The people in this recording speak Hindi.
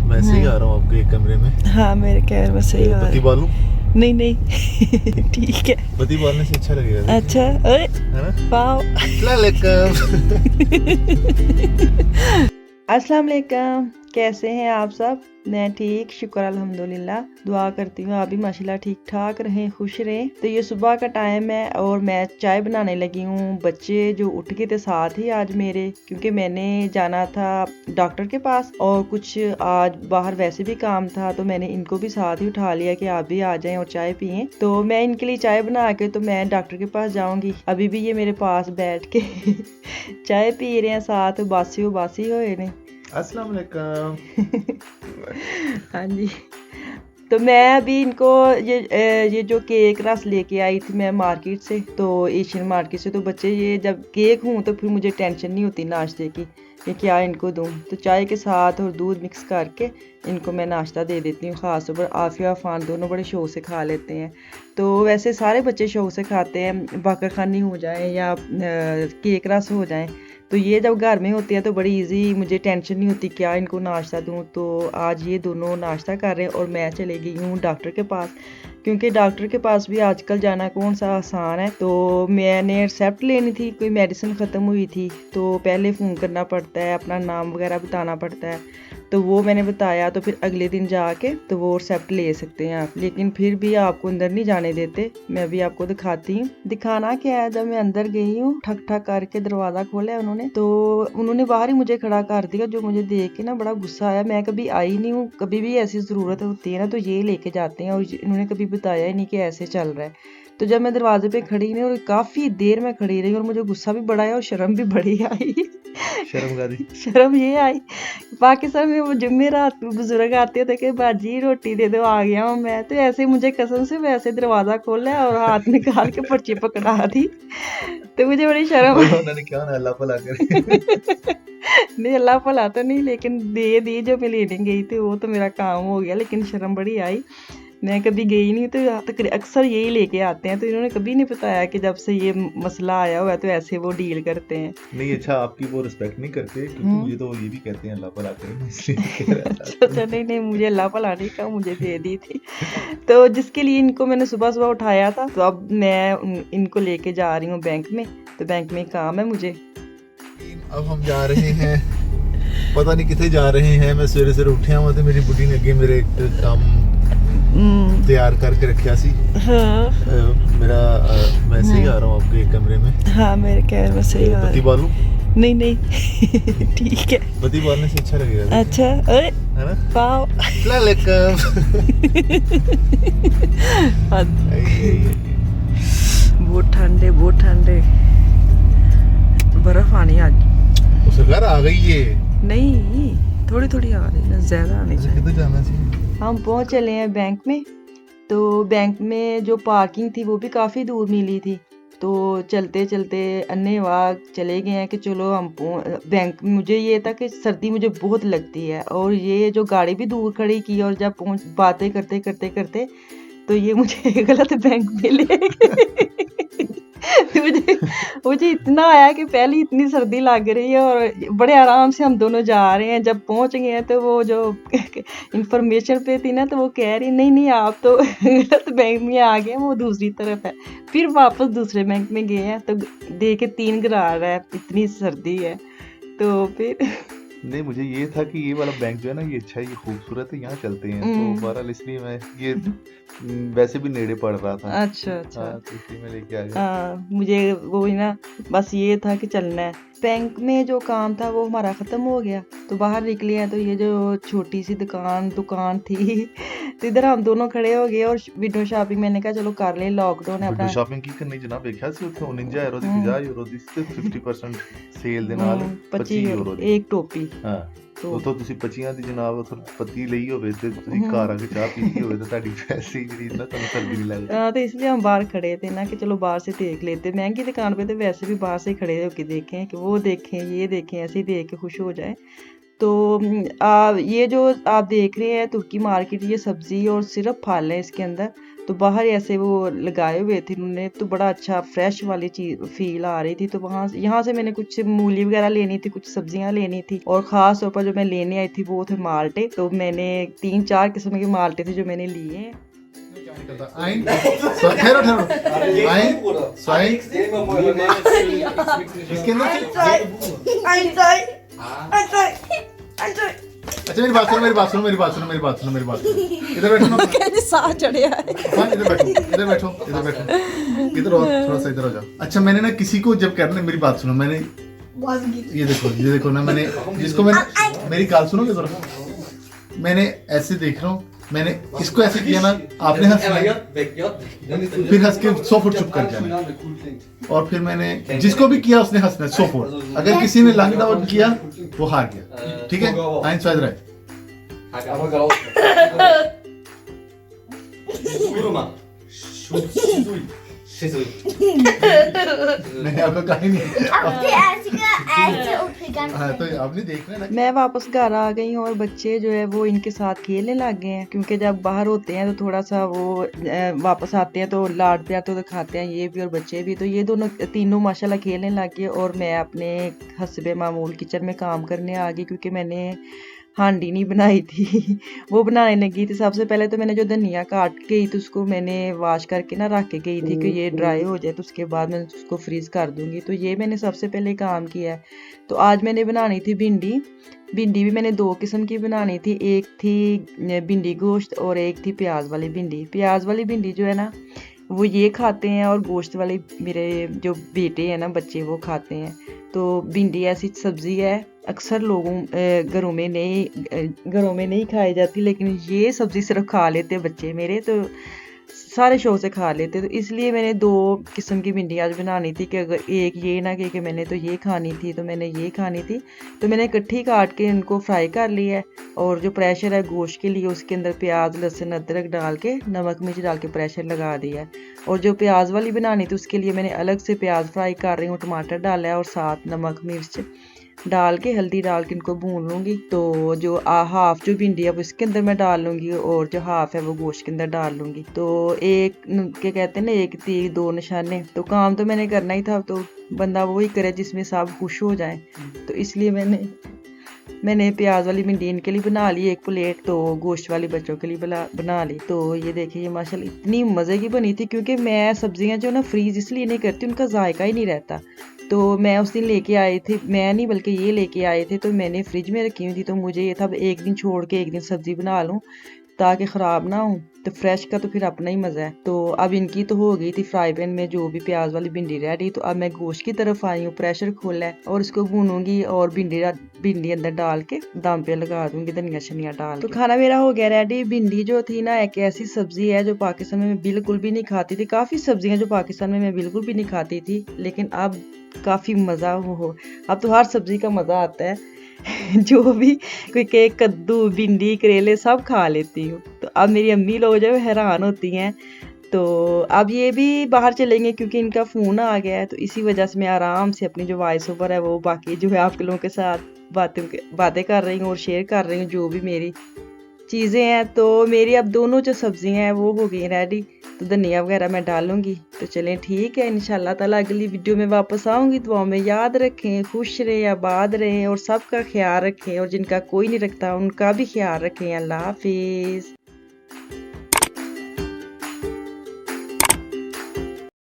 मैं ऐसे ही आ रहा हूँ आपके एक कमरे में। हाँ मेरे कैमरे में सही आ रहा पति है। बालू नहीं नहीं ठीक है। पति बालने से अच्छा लगेगा। अच्छा अरे है ना। वाओ। अस्सलाम वालेकुम, कैसे हैं आप सब? मैं ठीक, शुक्र अल्हम्दुलिल्लाह। दुआ करती हूँ आप भी माशाल्लाह ठीक ठाक रहें, खुश रहें। तो ये सुबह का टाइम है और मैं चाय बनाने लगी हूँ। बच्चे जो उठ के थे साथ ही आज मेरे, क्योंकि मैंने जाना था डॉक्टर के पास और कुछ आज बाहर वैसे भी काम था, तो मैंने इनको भी साथ ही उठा लिया कि आप भी आ जाएं और चाय पिएं। तो मैं इनके लिए चाय बना के तो मैं डॉक्टर के पास जाऊंगी। अभी भी ये मेरे पास बैठ के चाय पी रहे हैं, साथ बासी हुए ने। अस्सलाम वालेकुम। हाँ जी। तो मैं अभी इनको ये जो केक रस लेके आई थी मैं मार्केट से, तो एशियन मार्केट से। तो बच्चे ये जब केक हूँ तो फिर मुझे टेंशन नहीं होती नाश्ते की कि क्या इनको दूँ। तो चाय के साथ और दूध मिक्स करके इनको मैं नाश्ता दे देती हूँ। ख़ास तौर पर आफिया अफान दोनों बड़े शौक़ से खा लेते हैं। तो वैसे सारे बच्चे शौक़ से खाते हैं, बाकर खानी हो जाए या केक रस हो जाए। तो ये जब घर में होती है तो बड़ी इजी, मुझे टेंशन नहीं होती क्या इनको नाश्ता दूँ। तो आज ये दोनों नाश्ता कर रहे हैं और मैं चले गई हूँ डॉक्टर के पास, क्योंकि डॉक्टर के पास भी आजकल जाना कौन सा आसान है। तो मैंने रिसेप्ट लेनी थी, कोई मेडिसिन ख़त्म हुई थी, तो पहले फ़ोन करना पड़ता है, अपना नाम वगैरह बताना पड़ता है। तो वो मैंने बताया, तो फिर अगले दिन जाके तो वो रिसेप्ट ले सकते हैं आप, लेकिन फिर भी आपको अंदर नहीं जाने देते। मैं अभी आपको दिखाती हूँ। दिखाना क्या है, जब मैं अंदर गई हूँ ठक ठक करके दरवाज़ा खोला उन्होंने, तो उन्होंने बाहर ही मुझे खड़ा कर दिया, जो मुझे देख के ना बड़ा गुस्सा आया। मैं कभी आई नहीं हूँ, कभी भी ऐसी ज़रूरत होती है ना तो ये लेके जाते हैं, और इन्होंने कभी बताया ही नहीं कि ऐसे चल रहा है। तो जब मैं दरवाजे पे खड़ी नहीं, और काफ़ी देर में खड़ी रही, और मुझे गुस्सा भी बड़ा आया और शर्म भी बड़ी आई। शर्मगारी। शर्म ये आई, बाकी सब में वो जुमेरात बुजुर्ग आते थे कि बाजी रोटी दे दो, आ गया हूँ मैं। तो ऐसे मुझे कसम से वैसे दरवाज़ा खोला और हाथ निकाल के पर्ची पकड़ा दी। तो मुझे बड़ी शर्म बोलो उन्होंने क्या ना अल्लाह भला करे। नहीं अल्लाह भला तो नहीं, लेकिन दे दी जो मैं लेने गई थी वो तो मेरा काम हो गया, लेकिन शर्म बड़ी आई। मैं कभी गई नहीं, तो अक्सर यही लेके आते हैं। तो इन्होंने कभी नहीं बताया कि जब से ये मसला आया हुआ है तो ऐसे वो डील करते हैं। नहीं अच्छा, आपकी वो रिस्पेक्ट नहीं करते, क्योंकि मुझे तो ये भी कहते हैं अल्लाह भला करे, इसलिए कह रहा था। अच्छा नहीं, मुझे अल्लाह भला नहीं कहा, मुझे दे दी थी। तो जिसके लिए इनको मैंने सुबह सुबह उठाया था, तो अब मैं इनको लेके जा रही हूँ बैंक में। तो बैंक में काम है मुझे। अब हम जा रहे हैं, पता नहीं कितने जा रहे हैं। मैं सवेरे सवेरे उठिया हुआ, तो मेरी बुढ़ी ने अगे मेरे काम तैयार करके रखा सी। हाँ मेरा मैं ऐसे ही आ रहा हूँ आपके एक कमरे में। हाँ मेरे कैमरे में सही आ रहा पति है। बालू नहीं ठीक है। पति बालने से अच्छा लगेगा। अच्छा अरे है ना। वाओ। बहुत ठंडे बर्फ आनी आज। उस घर आ गई ये। नहीं थोड़ी थोड़ी आ रही है, ज्यादा आनी चाहिए। किधर जाना चाहिए? हम पहुंच चले हैं बैंक में। तो बैंक में जो पार्किंग थी वो भी काफ़ी दूर मिली थी, तो चलते चलते अन्ने वाग चले गए हैं कि चलो हम बैंक। मुझे ये था कि सर्दी मुझे बहुत लगती है, और ये जो गाड़ी भी दूर खड़ी की, और जब पहुंच बातें करते करते करते तो ये मुझे गलत बैंक में ले गए। तो मुझे इतना आया कि पहले इतनी सर्दी लग रही है और बड़े आराम से हम दोनों जा रहे हैं। जब पहुंच गए हैं तो वो जो इंफॉर्मेशन पे थी ना, तो वो कह रही नहीं आप तो गलत बैंक में आ गए, वो दूसरी तरफ है। फिर वापस दूसरे बैंक में गए हैं, तो देख के 3 गिरा रहा है, इतनी सर्दी है। तो फिर नहीं मुझे ये था कि ये वाला बैंक जो है ना ये अच्छा है, ये खूबसूरत है, यहाँ चलते हैं। तो बहरहाल इसलिए मैं ये वैसे भी नेड़े पड़ रहा था। अच्छा हाँ तो इसलिए मैं लेके आ गया। मुझे वो ही ना, बस ये था कि चलना है। बैंक में जो काम था वो हमारा ख़त्म हो गया, तो बाहर निकले हैं। तो ये जो छोटी सी दुकान थी, तो इधर हम दोनों खड़े हो गए और विंडो शॉपिंग मैंने कहा चलो कर ले, लॉकडाउन है अपना। शॉपिंग की करनी जनाब, देखा सी उत्थे 49 यूरो दी 50 यूरो दी 50% सेल दे नाल 25 यूरो दी एक टोपी। हाँ ਉਥੋਂ ਤੁਸੀਂ 25 ਦੀ ਜਨਾਬ ਉਥੋਂ ਪੱਤੀ ਲਈ ਹੋਵੇ ਤੇ ਤੁਸੀਂ ਘਰ ਆ ਕੇ ਚਾਹ पीती ਹੋਵੇ ਤਾਂ ਤੁਹਾਡੀ ਪੈਸੇ ਜਿਹੜੀ ਨਾ ਤੁਹਾਨੂੰ सर्दी नहीं लगती। तो इसलिए हम बाहर खड़े थे ना कि चलो बाहर से देख लेते। महंगी दुकान पे तो वैसे भी बाहर से खड़े होके देखें कि वो देखें ये देखें, ऐसे ही देख के खुश हो जाए। तो ये जो आप देख रहे हैं तुर्की मार्केट, ये सब्ज़ी और सिर्फ फल है इसके अंदर। तो बाहर ऐसे वो लगाए हुए थे उन्होंने, तो बड़ा अच्छा फ्रेश वाली चीज़ फील आ रही थी। तो यहाँ से मैंने कुछ मूली वगैरह लेनी थी, कुछ सब्जियां लेनी थी, और ख़ास तौर पर जो मैं लेने आई थी वो थे माल्टे। तो मैंने 3-4 किस्म के माल्टे थे जो मैंने लिए हैं। अच्छा मेरी बात सुनो, मेरी बात सुनो, मेरी बात सुनो, मेरी बात सुनो, मेरी बात सुनो। इधर बैठो ना। साह चढ़िया है। हाँ, इधर बैठो, इधर बैठो, इधर बैठो, इधर आओ, थोड़ा सा इधर हो जाओ। अच्छा मैंने ना किसी को जब कहना, मेरी बात सुनो, मैंने ये देखो ना, मैंने जिसको मैंने, मेरी गाल सुनोगे जरा, मैंने ऐसे देख रहा हूँ, मैंने इसको ऐसे किया ना, आपने हंसना, फिर हंस के 100 फुट चुप कर जाना, और फिर मैंने जिसको भी किया उसने हंसना 100 फुट। अगर किसी ने लंग डाउन किया वो हार गया, ठीक है? 1-2 3 नहीं, आपको कहीं नहीं। हाँ, तो आपने देखना ना। मैं वापस घर आ गई हूँ और बच्चे जो है वो इनके साथ खेलने लग गए हैं, क्योंकि जब बाहर होते हैं तो थोड़ा सा वो वापस आते हैं तो लाड प्यार तो दिखाते हैं, ये भी और बच्चे भी। तो ये दोनों तीनों माशाल्लाह खेलने लग गए, और मैं अपने हस्बे मामूल किचन में काम करने आ गई, क्योंकि मैंने हांडी नहीं बनाई थी वो बनाने लगी थी। सबसे पहले तो मैंने जो धनिया काट गई थी उसको मैंने वॉश करके ना रख के गई थी कि ये ड्राई हो जाए, तो उसके बाद मैं उसको फ्रीज कर दूंगी। तो ये मैंने सबसे पहले काम किया है। तो आज मैंने बनानी थी भिंडी। भिंडी भी मैंने 2 किस्म की बनानी थी, एक थी भिंडी गोश्त और एक थी प्याज वाली भिंडी। प्याज वाली भिंडी जो है ना वो ये खाते हैं, और गोश्त वाली मेरे जो बेटे हैं ना बच्चे वो खाते हैं। तो भिंडी ऐसी सब्ज़ी है अक्सर लोगों घरों में नहीं खाई जाती, लेकिन ये सब्ज़ी सिर्फ खा लेते बच्चे मेरे, तो सारे शौक से खा लेते। तो इसलिए मैंने 2 किस्म की भिंडी आज बनानी थी, कि अगर एक ये ना कि मैंने तो ये खानी थी तो मैंने ये खानी थी। तो मैंने इकट्ठी काट के इनको फ्राई कर लिया है, और जो प्रेशर है गोश्त के लिए उसके अंदर प्याज लहसुन अदरक डाल के नमक मिर्च डाल के प्रेशर लगा दिया है। और जो प्याज वाली बनानी थी उसके लिए मैंने अलग से प्याज फ्राई कर रही हूँ, टमाटर डाला है और साथ नमक मिर्च डाल के हल्दी डाल के इनको भून लूँगी। तो जो हाफ जो भिंडी है वो इसके अंदर मैं डाल लूँगी, और जो हाफ है वो गोश्त के अंदर डाल लूँगी। तो एक क्या कहते हैं ना, एक तीर 2 निशाने। तो काम तो मैंने करना ही था, तो बंदा वही करे जिसमें सब खुश हो जाए। तो इसलिए मैंने प्याज वाली भिंडी इनके लिए बना ली 1 प्लेट, तो गोश्त वाली बच्चों के लिए बना ली। तो ये देखिए ये माशाल्लाह इतनी मज़े की बनी थी, क्योंकि मैं सब्जियां जो ना फ्रीज़ इसलिए नहीं करती, उनका जायका ही नहीं रहता। तो मैं उस दिन लेके आई थी, मैं नहीं बल्कि ये लेके आए थे, तो मैंने फ्रिज में रखी हुई थी। तो मुझे ये था एक दिन छोड़ के एक दिन सब्ज़ी बना लूँ ताकि ख़राब ना हो। तो फ्रेश का तो फिर अपना ही मज़ा है। तो अब इनकी तो हो गई थी फ्राई पैन में जो भी प्याज वाली भिंडी रेडी। तो अब मैं गोश्त की तरफ आई हूँ, प्रेशर खोला है और इसको भूनूंगी और भिंडी अंदर डाल के दम पे लगा दूंगी धनिया शनिया डाल। तो खाना मेरा हो गया रेडी। भिंडी जो थी ना एक ऐसी सब्जी है जो पाकिस्तान में मैं बिल्कुल भी नहीं खाती थी। काफ़ी सब्जियाँ जो पाकिस्तान में मैं बिल्कुल भी नहीं खाती थी, लेकिन अब काफ़ी मज़ा हो। अब तो हर सब्जी का मज़ा आता है जो भी कोई के कद्दू भिंडी करेले सब खा लेती हूँ। तो अब मेरी अम्मी लोग जो हैरान होती हैं। तो अब ये भी बाहर चलेंगे क्योंकि इनका फ़ोन आ गया है, तो इसी वजह से मैं आराम से अपनी जो वॉइस ओवर है वो बाकी जो है आप लोगों के साथ बातें कर रही हूँ और शेयर कर रही हूँ जो भी मेरी चीज़ें हैं। तो मेरी अब दोनों जो सब्जियां हैं वो हो गई रेडी। तो धनिया वगैरह मैं डालूंगी। तो चलें ठीक है, इंशाल्लाह ताला अगली वीडियो में वापस आऊँगी। तो में याद रखें, खुश रहें, आबाद रहें और सबका ख्याल रखें, और जिनका कोई नहीं रखता उनका भी ख्याल रखें। अल्लाह हाफिज़।